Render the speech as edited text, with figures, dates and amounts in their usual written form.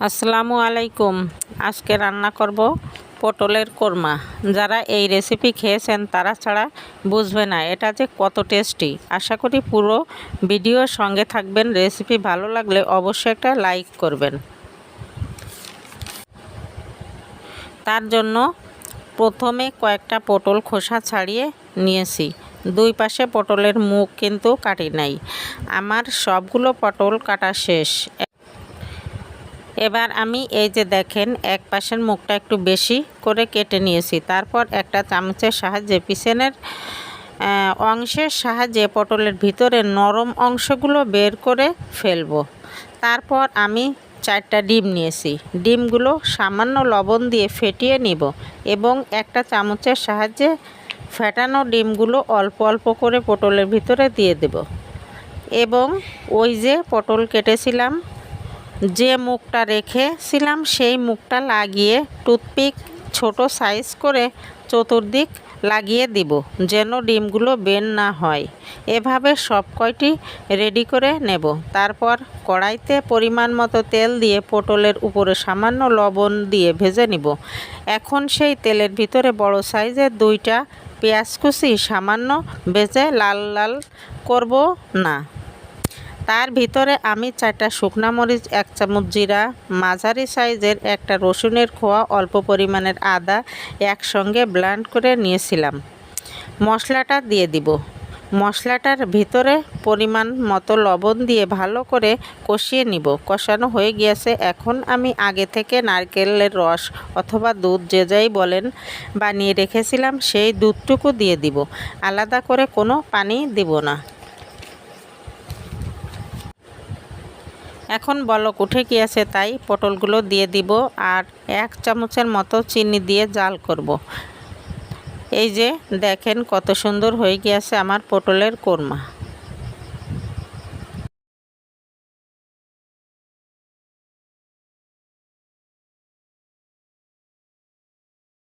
আসসালামু আলাইকুম। আজকে রান্না করব পটলের কোরমা। যারা এই রেসিপি খেয়েছেন তারা ছাড়া বুঝবে না এটা যে কত টেস্টি। আশা করি পুরো ভিডিওর সঙ্গে থাকবেন। রেসিপি ভালো লাগলে অবশ্যই একটা লাইক করবেন। তার জন্য প্রথমে কয়েকটা পটল খোসা ছাড়িয়ে নিয়েছি। দুই পাশে পটলের মুখ কিন্তু কাটি নাই। আমার সবগুলো পটল কাটা শেষ। এবার আমি এই যে দেখেন এক পাশের মুখটা একটু বেশি করে কেটে নিয়েছি। তারপর একটা চামচের সাহায্যে পিছনের অংশের সাহায্যে পটলের ভিতরে নরম অংশগুলো বের করে ফেলবো। তারপর আমি 4টা ডিম নিয়েছি। ডিমগুলো সামান্য লবণ দিয়ে ফেটিয়ে নিব এবং একটা চামচের সাহায্যে ফেটানো ডিমগুলো অল্প অল্প করে পটলের ভিতরে দিয়ে দেব এবং ওই যে পটল কেটেছিলাম যে মুখটা রেখেছিলাম সেই মুখটা লাগিয়ে টুথপিক ছোট সাইজ করে চতুর্দিক লাগিয়ে দিব যেন ডিমগুলো বের না হয়। এভাবে সব কয়টি রেডি করে নেব। তারপর কড়াইতে পরিমাণ মতো তেল দিয়ে পটলের উপরে সামান্য লবণ দিয়ে ভেজে নিব। এখন সেই তেলের ভিতরে বড় সাইজের 2টা পেঁয়াজ কুচি সামান্য ভেজে লাল লাল করব না। তার ভিতরে আমি 4টা শুকনা মরিচ, 1 চামচ জিরা, মাঝারি সাইজের একটা রসুনের খোয়া, অল্প পরিমাণের আদা একসঙ্গে ব্লেন্ড করে নিয়েছিলাম। মশলাটা দিয়ে দিব। মশলাটার ভিতরে পরিমাণ মতো লবণ দিয়ে ভালো করে কষিয়ে নিব। কষানো হয়ে গিয়েছে। এখন আমি আগে থেকে নারকেলের রস অথবা দুধ যে যাই বলেন বানিয়ে রেখেছিলাম সেই দুধটুকু দিয়ে দিব। আলাদা করে কোনো পানি দিব না। এখন বলক উঠে গিয়েছে তাই পটলগুলো দিয়ে দিব আর 1 চামচের মতো চিনি দিয়ে জাল করব। এই যে দেখেন কত সুন্দর হয়ে গিয়েছে আমার পটলের কোরমা।